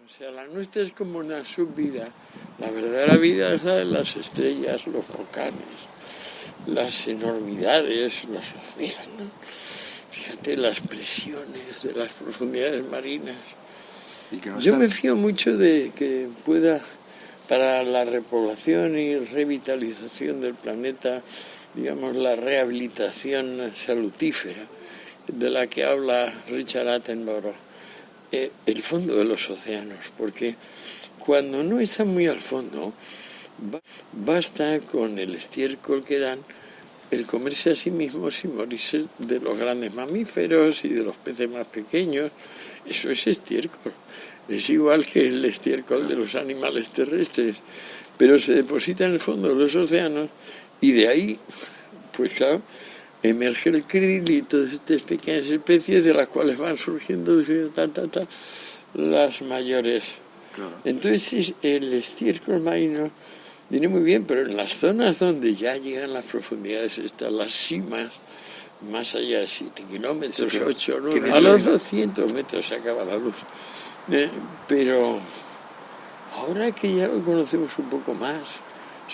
O sea, la nuestra es como una subvida. La verdadera vida es la de las estrellas, los volcanes, las enormidades, los océanos. Fíjate las presiones de las profundidades marinas. Yo me fío mucho de que pueda, para la repoblación y revitalización del planeta, digamos, la rehabilitación salutífera de la que habla Richard Attenborough, el fondo de los océanos, porque cuando no está muy al fondo, basta con el estiércol que dan el comerse a sí mismo sin morirse de los grandes mamíferos y de los peces más pequeños. Eso es estiércol. Es igual que el estiércol de los animales terrestres, pero se deposita en el fondo de los océanos y de ahí, pues claro, emerge el krill y todas estas pequeñas especies de las cuales van surgiendo las mayores. Claro. Entonces el estiércol marino viene muy bien, pero en las zonas donde ya llegan las profundidades, están las cimas, más allá de 7 kilómetros, 8, 9, a los 200 metros se acaba la luz. Pero ahora que ya lo conocemos un poco más,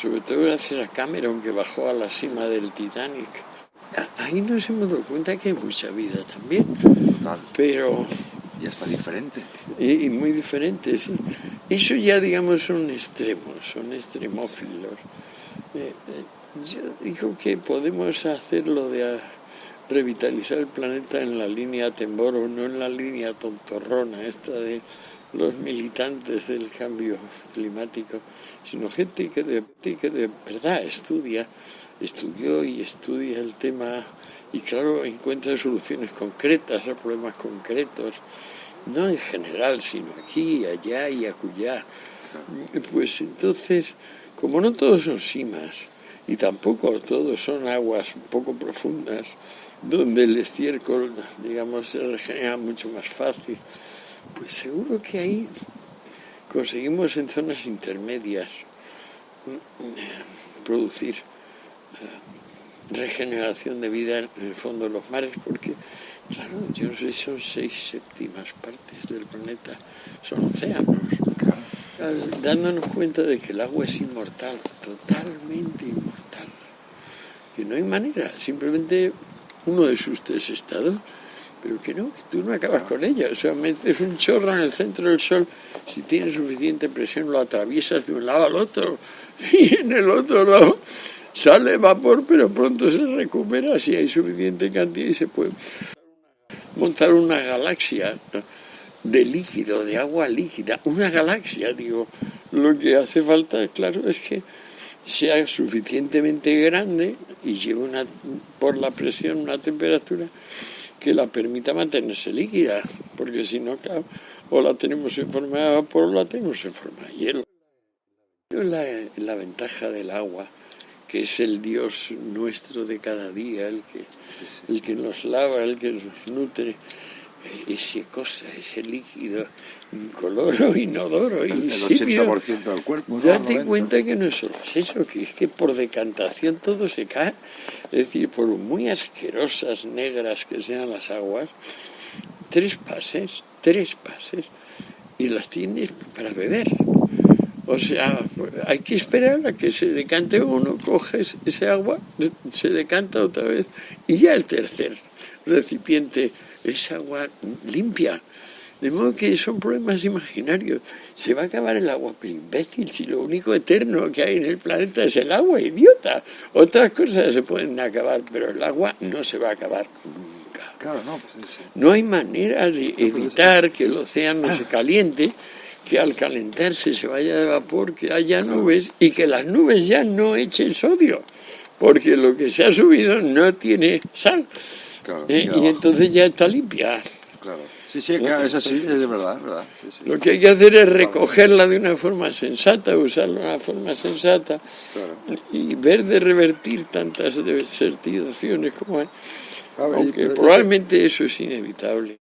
sobre todo gracias a Cameron, que bajó a la cima del Titanic, ahí nos hemos dado cuenta que hay mucha vida también. Total. Pero ya está diferente. Y muy diferente, sí. Eso ya, digamos, son extremos, son extremófilos. Yo digo que podemos hacerlo de revitalizar el planeta en la línea Attenborough, no en la línea tontorrona esta de los militantes del cambio climático, sino gente que de verdad estudió y estudia el tema y claro, encuentra soluciones concretas a problemas concretos, no en general, sino aquí, allá y acullá. Pues entonces, como no todos son cimas y tampoco todos son aguas un poco profundas, donde el estiércol, digamos, se regenera mucho más fácil, pues seguro que ahí conseguimos en zonas intermedias producir regeneración de vida en el fondo de los mares, porque, claro, yo no sé, son 6/7 partes del planeta, son océanos. Claro. Dándonos cuenta de que el agua es inmortal, totalmente inmortal, que no hay manera, simplemente uno de sus 3 estados, pero que tú no acabas con ella, o sea, metes un chorro en el centro del sol, si tienes suficiente presión lo atraviesas de un lado al otro, y en el otro lado sale vapor, pero pronto se recupera si hay suficiente cantidad y se puede montar una galaxia de líquido, de agua líquida, una galaxia, digo. Lo que hace falta, claro, es que sea suficientemente grande y lleve por la presión una temperatura que la permita mantenerse líquida, porque si no, claro, o la tenemos en forma de vapor o la tenemos en forma de hielo. La ventaja del agua, que es el Dios nuestro de cada día, el que nos lava, el que nos nutre, ese líquido incoloro, inodoro, insípido. El 80% del cuerpo. Date cuenta que no es solo eso, que es que por decantación todo se cae. Es decir, por muy asquerosas, negras que sean las aguas, 3 pases, y las tienes para beber. O sea, hay que esperar a que se decante uno, coges ese agua, se decanta otra vez, y ya el tercer recipiente es agua limpia. De modo que son problemas imaginarios. Se va a acabar el agua, pero imbécil, si lo único eterno que hay en el planeta es el agua, idiota. Otras cosas se pueden acabar, pero el agua no se va a acabar nunca. Claro, no, pues sí. No hay manera de evitar que el océano se caliente, que al calentarse se vaya de vapor, que haya nubes y que las nubes ya no echen sodio, porque lo que se ha subido no tiene sal. Claro, y entonces ya está limpia. Claro. Sí, es así, es verdad, es verdad. Sí. Lo que hay que hacer es recogerla de una forma sensata, usarla de una forma sensata, y ver de revertir tantas desertizaciones como hay. Aunque probablemente eso es inevitable.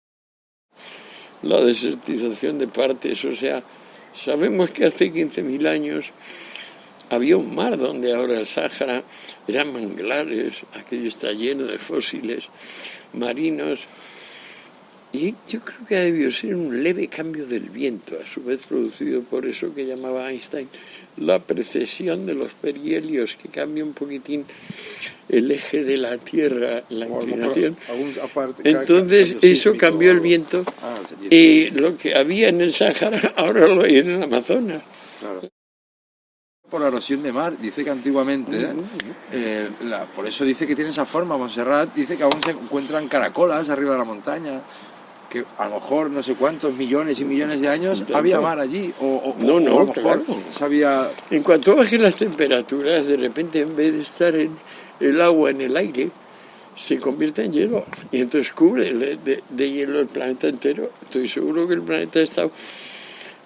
La desertización de partes, o sea, sabemos que hace 15.000 años había un mar donde ahora el Sáhara eran manglares, aquello está lleno de fósiles marinos, Y yo creo que ha debido ser un leve cambio del viento, a su vez producido por eso que llamaba Einstein la precesión de los perihelios, que cambia un poquitín el eje de la Tierra, la inclinación. Entonces eso cambió el viento y lo que había en el Sáhara ahora lo hay en el Amazonas. Claro. Por la erosión de mar, dice que antiguamente, por eso dice que tiene esa forma, Montserrat dice que aún se encuentran caracolas arriba de la montaña, que a lo mejor no sé cuántos millones y millones de años había mar allí, o a lo mejor claro. sabía... En cuanto bajen las temperaturas, de repente en vez de estar el agua en el aire, se convierte en hielo, y entonces cubre de hielo el planeta entero. Estoy seguro que el planeta está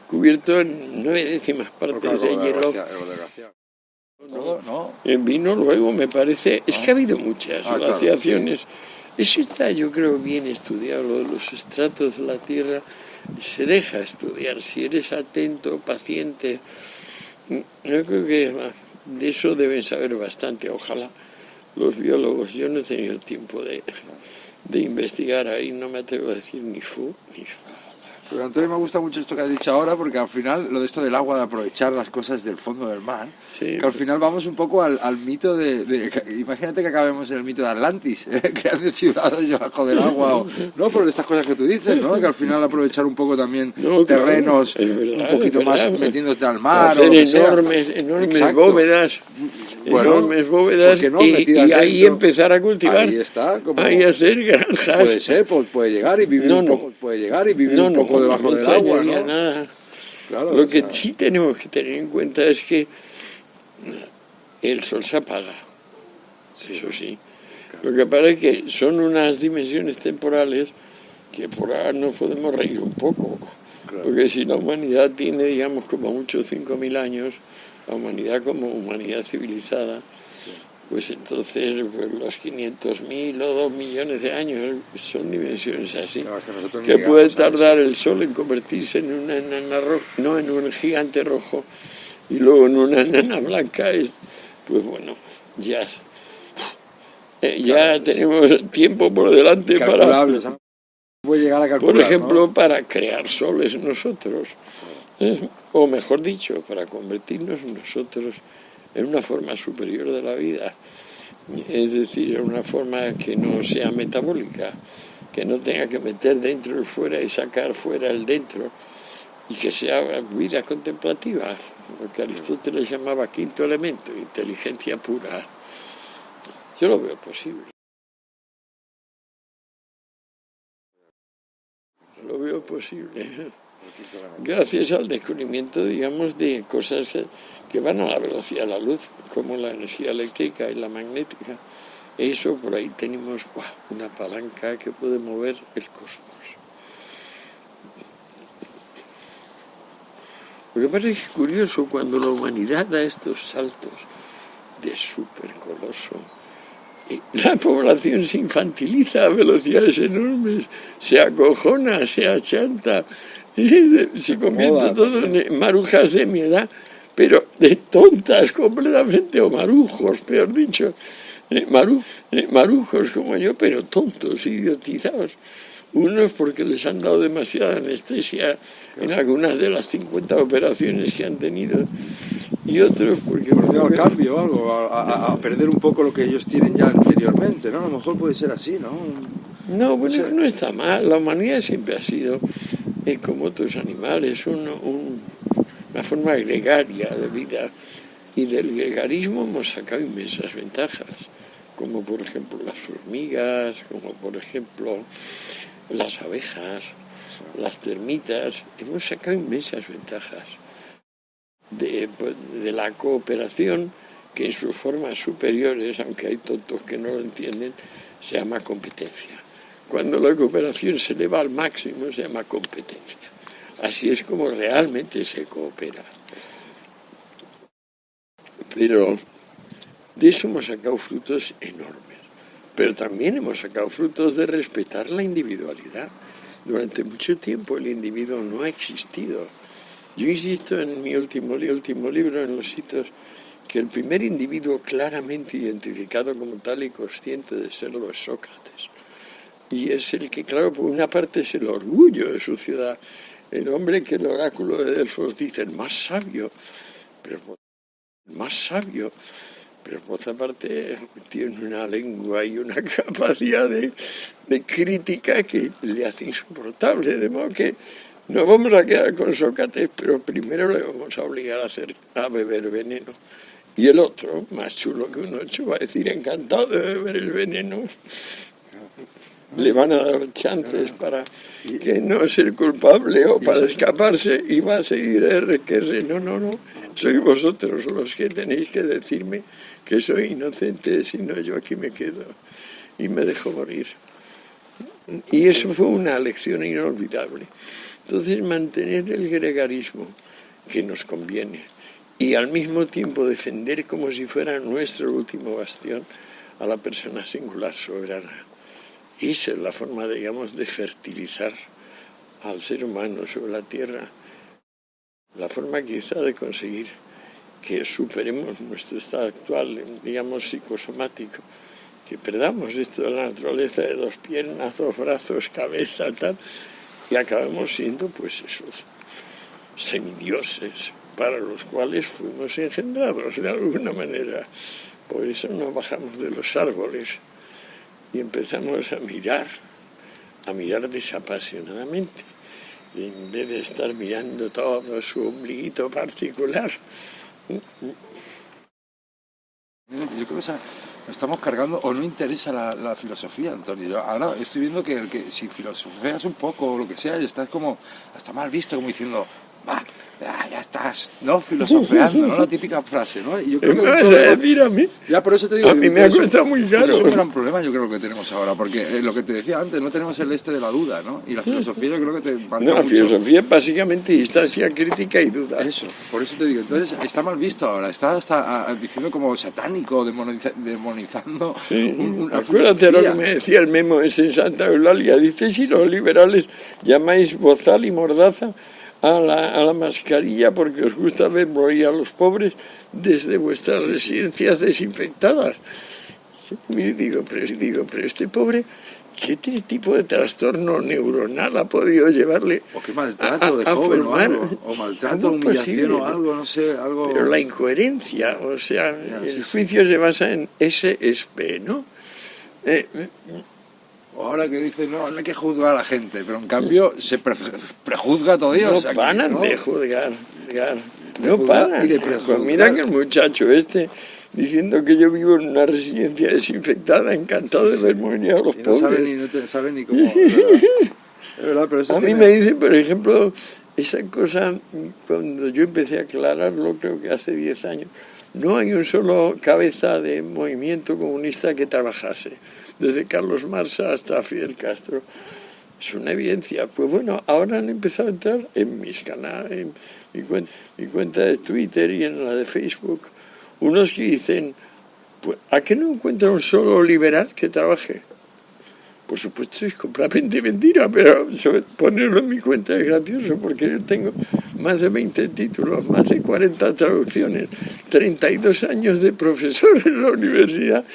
cubierto en 9/10 partes de hielo. ¿No? Vino luego, me parece. Es que ha habido muchas glaciaciones. Claro, sí. Eso está, yo creo, bien estudiado, lo de los estratos de la Tierra. Se deja estudiar, si eres atento, paciente. Yo creo que de eso deben saber bastante, ojalá los biólogos. Yo no he tenido tiempo de investigar ahí, no me atrevo a decir ni fu ni fa. Pero Antonio, me gusta mucho esto que has dicho ahora, porque al final lo de esto del agua, de aprovechar las cosas del fondo del mar, sí, que al final vamos un poco al mito imagínate que acabemos en el mito de Atlantis, creando ciudades debajo del agua, no por estas cosas que tú dices, ¿no? Que al final aprovechar un poco también terrenos, claro, un poquito más metiéndose al mar, hacer o lo que enormes bóvedas. Bueno, enormes bóvedas no? Y ahí empezar a cultivar. Ahí está, ahí hacer granjas. Puede ser, puede llegar y vivir un poco, un poco debajo del agua, ¿no? Nada. Claro, lo que sí tenemos que tener en cuenta es que el sol se apaga. Sí, eso sí. Claro. Lo que pasa es que son unas dimensiones temporales que por ahora nos podemos reír un poco. Claro. Porque si la humanidad tiene, digamos, como mucho 5.000 años, la humanidad como humanidad civilizada, pues entonces pues los 500.000 o 2 millones de años son dimensiones así, que puede tardar el Sol en convertirse en una enana roja, no en un gigante rojo, y luego en una enana blanca. Pues bueno, ya tenemos tiempo por delante para, puede llegar a calcular, por ejemplo, ¿no? para crear soles nosotros, o mejor dicho, para convertirnos nosotros en una forma superior de la vida, es decir, en una forma que no sea metabólica, que no tenga que meter dentro el fuera y sacar fuera el dentro, y que sea vida contemplativa, lo que Aristóteles llamaba quinto elemento, inteligencia pura. Yo lo veo posible. Lo veo posible. Gracias al descubrimiento, digamos, de cosas que van a la velocidad de la luz, como la energía eléctrica y la magnética. Eso, por ahí tenemos una palanca que puede mover el cosmos. Lo que pasa es que es curioso, cuando la humanidad da estos saltos de supercoloso, la población se infantiliza a velocidades enormes, se acojona, se achanta, se convierte todo en marujas de mi edad, pero de tontas completamente, o marujos, peor dicho, marujos como yo, pero tontos, idiotizados. Unos porque les han dado demasiada anestesia en algunas de las 50 operaciones que han tenido, y otros porque... al cambio, algo, a perder un poco lo que ellos tienen ya anteriormente, ¿no? A lo mejor puede ser así, ¿no? No, bueno, no está mal. La humanidad siempre ha sido, como otros animales, una forma gregaria de vida. Y del gregarismo hemos sacado inmensas ventajas, como por ejemplo las hormigas, como por ejemplo las abejas, las termitas. Hemos sacado inmensas ventajas de la cooperación, que en sus formas superiores, aunque hay tontos que no lo entienden, se llama competencia. Cuando la cooperación se eleva al máximo, se llama competencia. Así es como realmente se coopera. Pero de eso hemos sacado frutos enormes. Pero también hemos sacado frutos de respetar la individualidad. Durante mucho tiempo el individuo no ha existido. Yo insisto en mi último libro, en Los hitos, que el primer individuo claramente identificado como tal y consciente de serlo es Sócrates. y es el que, claro, por una parte es el orgullo de su ciudad, el hombre que el oráculo de Delfos dice, el más sabio, pero por otra parte tiene una lengua y una capacidad de crítica que le hace insoportable, de modo que nos vamos a quedar con Sócrates, pero primero le vamos a obligar a beber veneno. Y el otro, más chulo que un 8, va a decir, encantado de beber el veneno. Le van a dar chances para que no ser culpable o para escaparse, y va a seguir RQR. No, sois vosotros los que tenéis que decirme que soy inocente, si no yo aquí me quedo y me dejo morir. Y eso fue una lección inolvidable. Entonces, mantener el gregarismo, que nos conviene, y al mismo tiempo defender como si fuera nuestro último bastión a la persona singular soberana. Esa es la forma, digamos, de fertilizar al ser humano sobre la tierra. La forma quizá de conseguir que superemos nuestro estado actual, digamos, psicosomático, que perdamos esto de la naturaleza de 2 piernas, 2 brazos, cabeza, tal, y acabemos siendo, pues, esos semidioses para los cuales fuimos engendrados de alguna manera. Por eso nos bajamos de los árboles y empezamos a mirar desapasionadamente, y en vez de estar mirando todo su ombliguito particular. Yo creo que nos estamos cargando, o no interesa la filosofía, Antonio. Yo ahora estoy viendo que si filosofeas un poco o lo que sea, ya estás como hasta mal visto, como diciendo, ya estás, ¿no? Filosofeando, ¿no? La típica frase, ¿no? Y yo creo que vas a decir a mí? Ya, por eso te digo. A mí me ha costado muy caro. Pues es un gran problema, yo creo que tenemos ahora, porque lo que te decía antes, no tenemos el de la duda, ¿no? Y la filosofía yo creo que te marca mucho. La filosofía es básicamente distancia crítica y duda. Eso, por eso te digo. Entonces, está mal visto ahora, está hasta diciendo como satánico, demonizando una Acuérdate de lo que me decía el memo ese en Santa Eulalia. Dice, si los liberales llamáis bozal y mordaza a la mascarilla porque os gusta ver morir a los pobres desde vuestras residencias desinfectadas. Y digo, pero este pobre, ¿qué tipo de trastorno neuronal ha podido llevarle o qué maltrato de joven o algo, o maltrato, humillación o algo, no sé, algo... Pero la incoherencia, o sea, el juicio se basa en ese SP, ¿no? Ahora que dicen, no hay que juzgar a la gente, pero en cambio se prejuzga a todo Dios. No paran de juzgar, no paran. Pues mira que el muchacho diciendo que yo vivo en una residencia desinfectada, encantado de ver morir a los pobres. No sabe ni cómo, es verdad, pero eso a mí me dice, por ejemplo, esa cosa, cuando yo empecé a aclararlo, creo que hace 10 años, no hay un solo cabeza de movimiento comunista que trabajase, desde Carlos Marx hasta Fidel Castro. Es una evidencia. Pues bueno, ahora han empezado a entrar en mis canales, en mi cuenta de Twitter y en la de Facebook, unos que dicen, pues, ¿a qué no encuentra un solo liberal que trabaje? Por supuesto es completamente mentira, pero ponerlo en mi cuenta es gracioso porque yo tengo más de 20 títulos, más de 40 traducciones, 32 años de profesor en la universidad,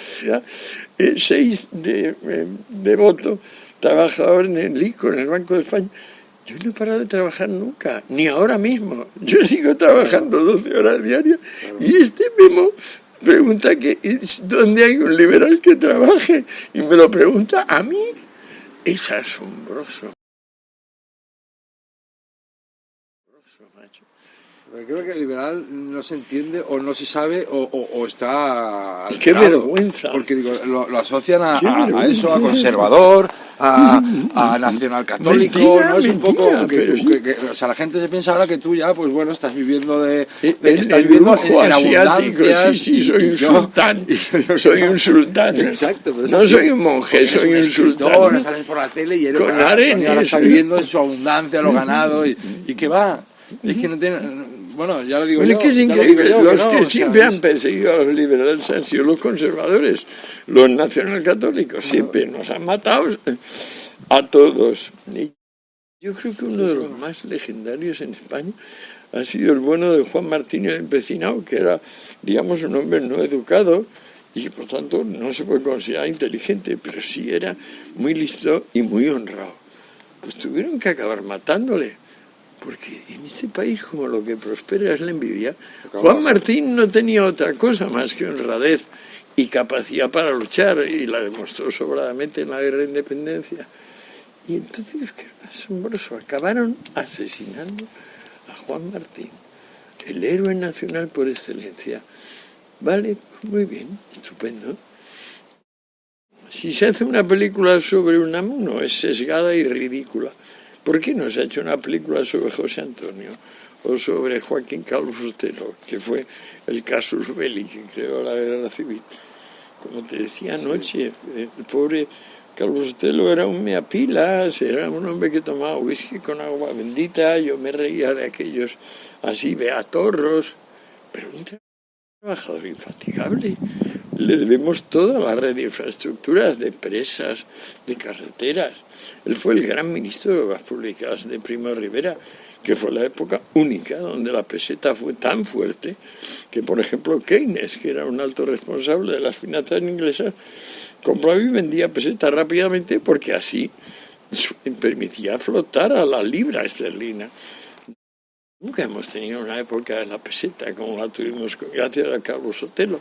6 de voto, trabajador en el ICO, en el Banco de España. Yo no he parado de trabajar nunca, ni ahora mismo. Yo sigo trabajando 12 horas diarias y este memo pregunta que dónde hay un liberal que trabaje y me lo pregunta a mí. Es asombroso. Macho. Creo que el liberal no se entiende o no se sabe o está... ¡Qué vergüenza! Porque digo, lo asocian a eso, a conservador, a nacional católico, mentira, ¿no? Es un poco... o sea, la gente se piensa ahora que tú ya, pues bueno, estás viviendo estás viviendo en abundancia. Sí, soy un sultán. Soy un sultán. Exacto. Pero no soy un monje, soy un sultán. Ahora sales por la tele y con arenas. Ahora está viviendo en su abundancia, lo ganado, y que va. Es que no tiene... Bueno, ya lo digo yo. Es que es increíble. Los que siempre han perseguido a los liberales han sido los conservadores, los nacionalcatólicos. Siempre nos han matado a todos. Yo creo que uno de los más legendarios en España ha sido el bueno de Juan Martínez Empecinado, que era, digamos, un hombre no educado y por tanto no se puede considerar inteligente, pero sí era muy listo y muy honrado. Pues tuvieron que acabar matándole, porque en este país, como lo que prospera es la envidia, Juan Martín no tenía otra cosa más que honradez y capacidad para luchar, y la demostró sobradamente en la guerra de independencia. Y entonces, qué asombroso, acabaron asesinando a Juan Martín, el héroe nacional por excelencia. Vale, muy bien, estupendo. Si se hace una película sobre Unamuno, es sesgada y ridícula. ¿Por qué no se ha hecho una película sobre José Antonio o sobre Joaquín Calvo Sotelo, que fue el casus belli que creó la guerra civil? Como te decía anoche, el pobre Calvo Sotelo era un meapilas, era un hombre que tomaba whisky con agua bendita, yo me reía de aquellos así beatorros, pero un trabajador infatigable. Le debemos toda la red de infraestructuras, de presas, de carreteras. Él fue el gran ministro de Obras Públicas de Primo de Rivera, que fue la época única donde la peseta fue tan fuerte que, por ejemplo, Keynes, que era un alto responsable de las finanzas inglesas, compraba y vendía pesetas rápidamente porque así permitía flotar a la libra esterlina. Nunca hemos tenido una época de la peseta como la tuvimos gracias a Carlos Sotelo.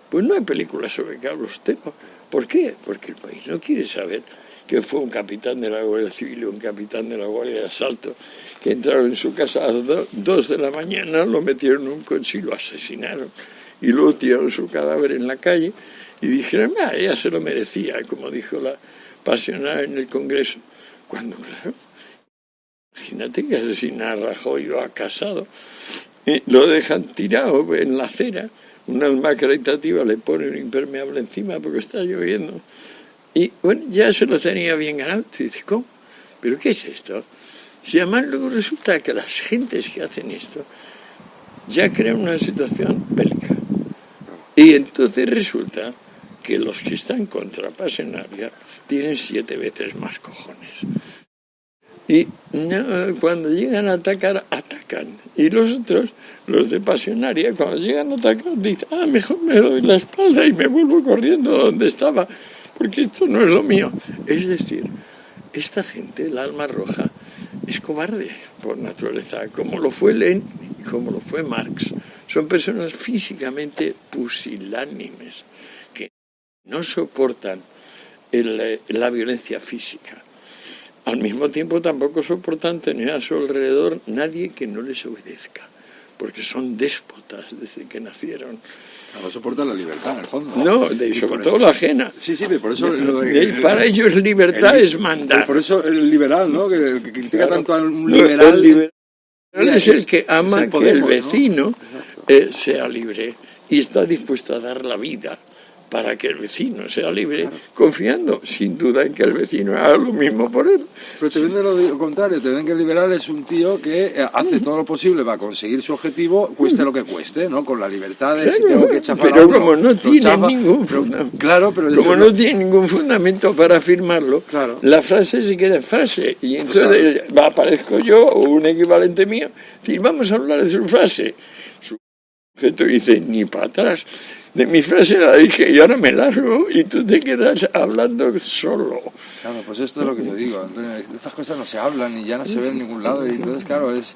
Pues no hay películas sobre Carlos Sotelo. ¿Por qué? Porque el país no quiere saber que fue un capitán de la Guardia Civil y un capitán de la Guardia de Asalto que entraron en su casa a las 2 de la mañana, lo metieron en un coche y lo asesinaron. Y luego tiraron su cadáver en la calle y dijeron, ella se lo merecía, como dijo la pasional en el Congreso. Cuando, claro, imagínate que asesinar a Rajoy o a Casado, lo dejan tirado en la acera, un alma caritativa le pone un impermeable encima porque está lloviendo. Y bueno, ya se lo tenía bien ganado. Y dice, ¿cómo? ¿Pero qué es esto? Si además luego resulta que las gentes que hacen esto ya crean una situación bélica. Y entonces resulta que los que están contra Pasionaria tienen 7 veces más cojones. Y cuando llegan a atacar, atacan. Y los otros, los de Pasionaria, cuando llegan a atacar, dicen, mejor me doy la espalda y me vuelvo corriendo donde estaba, porque esto no es lo mío. Es decir, esta gente, el alma roja, es cobarde por naturaleza, como lo fue Lenin y como lo fue Marx. Son personas físicamente pusilánimes, que no soportan la violencia física. Al mismo tiempo tampoco soportan tener a su alrededor nadie que no les obedezca, porque son déspotas desde que nacieron. No soportan la libertad, en el fondo. No, sobre todo la ajena. Sí, por eso... para ellos libertad es mandar. Por eso el liberal, ¿no? Que critica tanto a un liberal... El liberal es el que ama que el vecino sea libre y está dispuesto a dar la vida para que el vecino sea libre, confiando sin duda en que el vecino haga lo mismo por él. Pero te venden lo contrario, te venden que el liberal es un tío que hace todo lo posible para conseguir su objetivo, cueste lo que cueste, ¿no? Con la libertad de si tengo que chafar pero a uno, como no tiene ningún fundamento, como no tiene ningún fundamento para afirmarlo, la frase se queda en frase, y entonces aparezco yo o un equivalente mío, y vamos a hablar de su frase. Su sujeto dice, ni para atrás. De mi frase la dije y ahora me largo y tú te quedas hablando solo. Claro, pues esto es lo que yo digo, Antonio, estas cosas no se hablan y ya no se ven en ningún lado y entonces claro es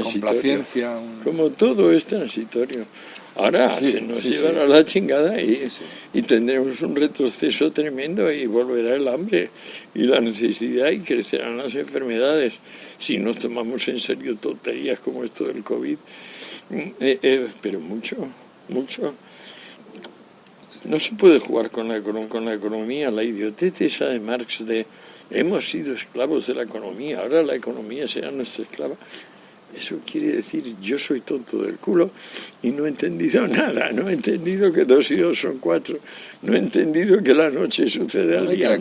complacencia. Como todo es transitorio. Ahora se nos llevará la chingada y tendremos un retroceso tremendo y volverá el hambre y la necesidad y crecerán las enfermedades si nos tomamos en serio tonterías como esto del COVID. Pero mucho. No se puede jugar con la economía. La idiotez esa de Marx de hemos sido esclavos de la economía, ahora la economía será nuestra esclava. Eso quiere decir yo soy tonto del culo y no he entendido nada, no he entendido que 2 y 2 son 4, no he entendido que la noche sucede al día. La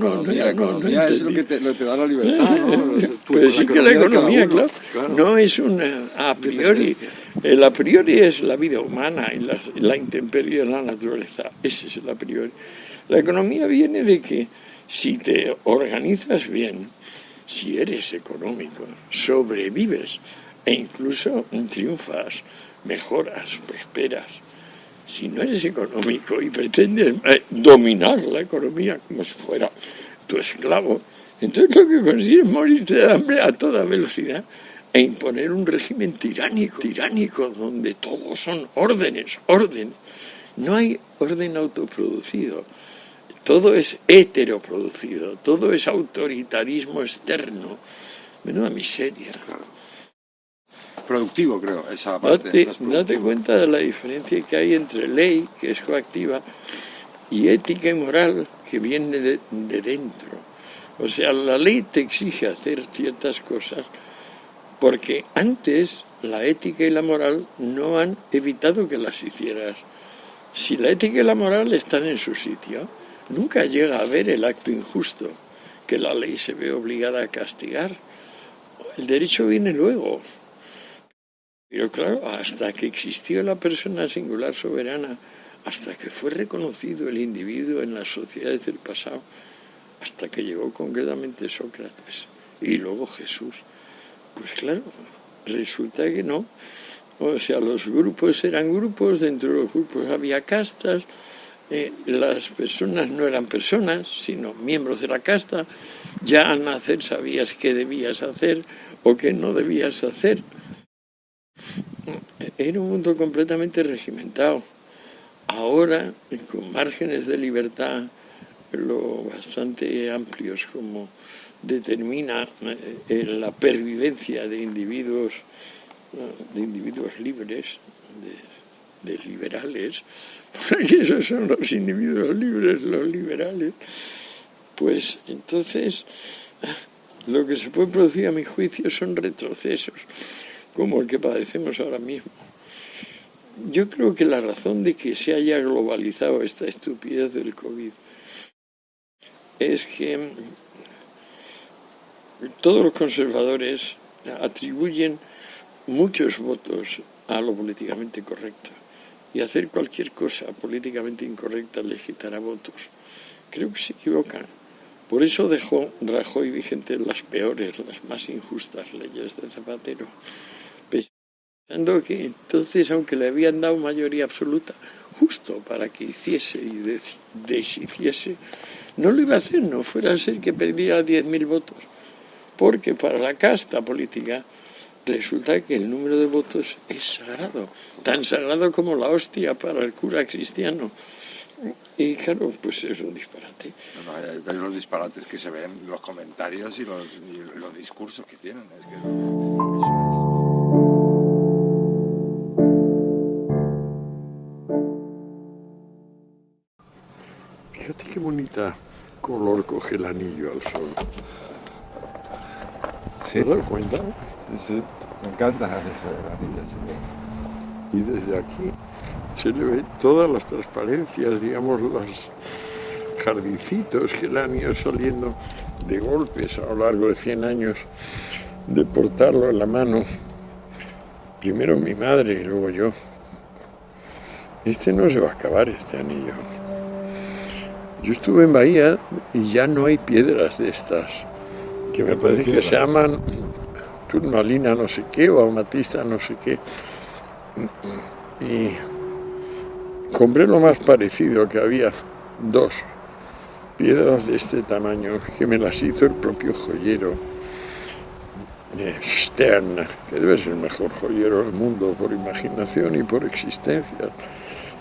economía es lo que te da la libertad, ¿no? Pero sí que la economía, claro, no es una a priori. El a priori es la vida humana y la intemperie de la naturaleza. Ese es el a priori. La economía viene de que si te organizas bien, si eres económico, sobrevives e incluso triunfas, mejoras, prosperas. Si no eres económico y pretendes dominar la economía como si fuera tu esclavo, entonces lo que consigues es morirte de hambre a toda velocidad e imponer un régimen tiránico donde todos son órdenes. No hay orden autoproducido, todo es heteroproducido, todo es autoritarismo externo. Menuda miseria. Productivo, creo, esa parte. Date cuenta de la diferencia que hay entre ley, que es coactiva, y ética y moral, que viene de dentro. O sea, la ley te exige hacer ciertas cosas porque antes la ética y la moral no han evitado que las hicieras. Si la ética y la moral están en su sitio, nunca llega a haber el acto injusto que la ley se ve obligada a castigar. El derecho viene luego. Pero claro, hasta que existió la persona singular soberana, hasta que fue reconocido el individuo en las sociedades del pasado, hasta que llegó concretamente Sócrates y luego Jesús, pues claro, resulta que no. O sea, los grupos eran grupos, dentro de los grupos había castas, las personas no eran personas, sino miembros de la casta. Ya al nacer sabías qué debías hacer o qué no debías hacer. Era un mundo completamente regimentado. Ahora, con márgenes de libertad lo bastante amplios como determina la pervivencia de individuos libres, de liberales, porque esos son los individuos libres, los liberales, pues entonces lo que se puede producir a mi juicio son retrocesos, como el que padecemos ahora mismo. Yo creo que la razón de que se haya globalizado esta estupidez del COVID es que todos los conservadores atribuyen muchos votos a lo políticamente correcto y hacer cualquier cosa políticamente incorrecta les quitará votos. Creo que se equivocan. Por eso dejó Rajoy vigentes las peores, las más injustas leyes de Zapatero, pensando que entonces, aunque le habían dado mayoría absoluta, justo para que hiciese y deshiciese, no lo iba a hacer, no fuera a ser que perdiera 10.000 votos, porque para la casta política resulta que el número de votos es sagrado, tan sagrado como la hostia para el cura cristiano. Y claro, pues es un disparate. No, hay los disparates que se ven, los comentarios y los discursos que tienen. Es que Fíjate qué bonita color coge el anillo al sol. ¿Sí? ¿Te das cuenta? Sí, me encanta eso del anillo. Sí. Y desde aquí se le ve todas las transparencias, digamos, los jardincitos que le han ido saliendo de golpes a lo largo de 100 años de portarlo en la mano. Primero mi madre y luego yo. Este no se va a acabar, este anillo. Yo estuve en Bahía y ya no hay piedras de estas, que me parece que se llaman turmalina no sé qué o amatista no sé qué. Y compré lo más parecido que había, 2 piedras de este tamaño, que me las hizo el propio joyero Stern, que debe ser el mejor joyero del mundo por imaginación y por existencia.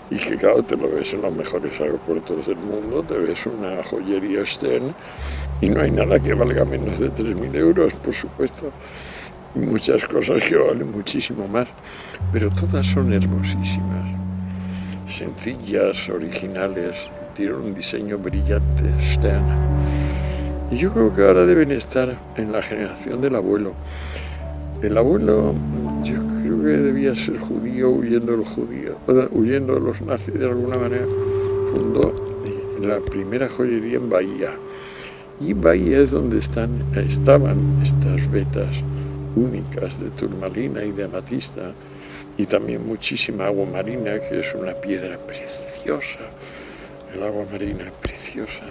Y que claro, te lo ves en los mejores aeropuertos del mundo, te ves una joyería Stern y no hay nada que valga menos de 3.000 euros, por supuesto. Y muchas cosas que valen muchísimo más, pero todas son hermosísimas, sencillas, originales, tienen un diseño brillante, Stern. Y yo creo que ahora deben estar en la generación del abuelo. El abuelo, yo creo que debía ser judío, huyendo de los nazis de alguna manera, fundó la primera joyería en Bahía. Y en Bahía es donde estaban estas vetas únicas de turmalina y de amatista, y también muchísima agua marina, que es una piedra preciosa. El agua marina preciosa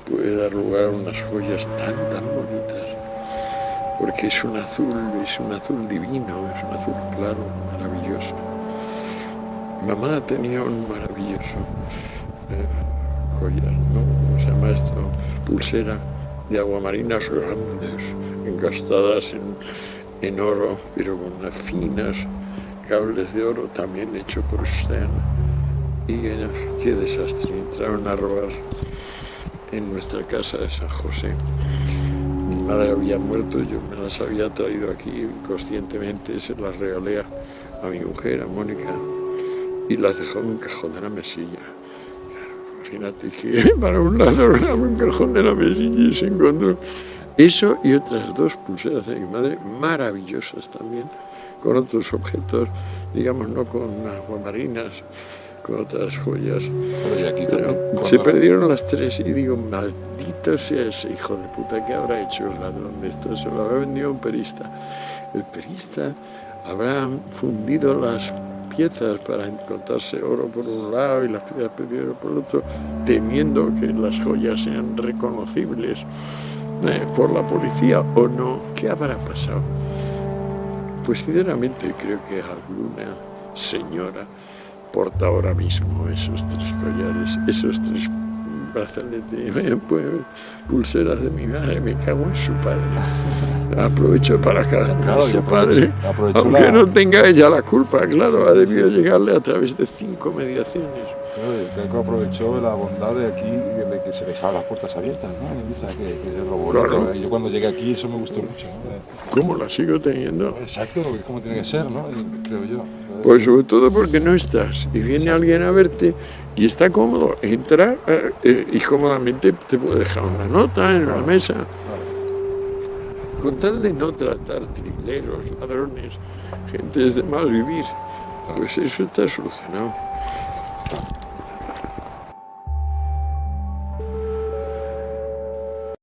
puede dar lugar a unas joyas tan bonitas, porque es un azul divino, es un azul claro, maravilloso. Mamá tenía un maravilloso collar, ¿no? ¿Cómo se llama esto? Pulsera de aguamarinas grandes, engastadas en oro, pero con unas finas cables de oro también hecho por Stern. Y qué desastre, entraron a robar en nuestra casa de San José. Mi madre había muerto, yo me las había traído aquí conscientemente, se las regalé a mi mujer, a Mónica, y las dejó en un cajón de la mesilla. Imagínate que para un ladrón abre un cajón de la mesilla y se encontró eso y otras dos pulseras de mi madre, maravillosas también, con otros objetos, digamos, no con aguamarinas, con otras joyas. Pero se perdieron las tres y digo, maldito sea ese hijo de puta, ¿qué habrá hecho el ladrón de esto? Se lo habrá vendido a un perista. El perista habrá fundido las piezas para encontrarse oro por un lado y las piezas de oro por el otro, temiendo que las joyas sean reconocibles por la policía o no. ¿Qué habrá pasado? Pues sinceramente creo que alguna señora porta ahora mismo esos tres collares, esos tres brazaletes, pues, pulseras de mi madre, me cago en su padre. Aprovecho para cagar a su padre, aunque no tenga ella la culpa, claro, ha debido llegarle a través de 5 mediaciones. El Caco aprovechó la bondad de aquí, de que se dejaban las puertas abiertas, ¿no? Que es lo bonito. Claro. Yo cuando llegué aquí eso me gustó mucho, ¿no? ¿Cómo la sigo teniendo? Exacto, porque es como tiene que ser, ¿no? Creo yo. Pues sobre todo porque no estás y viene Exacto. Alguien a verte y está cómodo, entra y cómodamente te puede dejar una nota en la mesa. Con tal de no tratar trileros, ladrones, gente de mal vivir, pues eso está solucionado.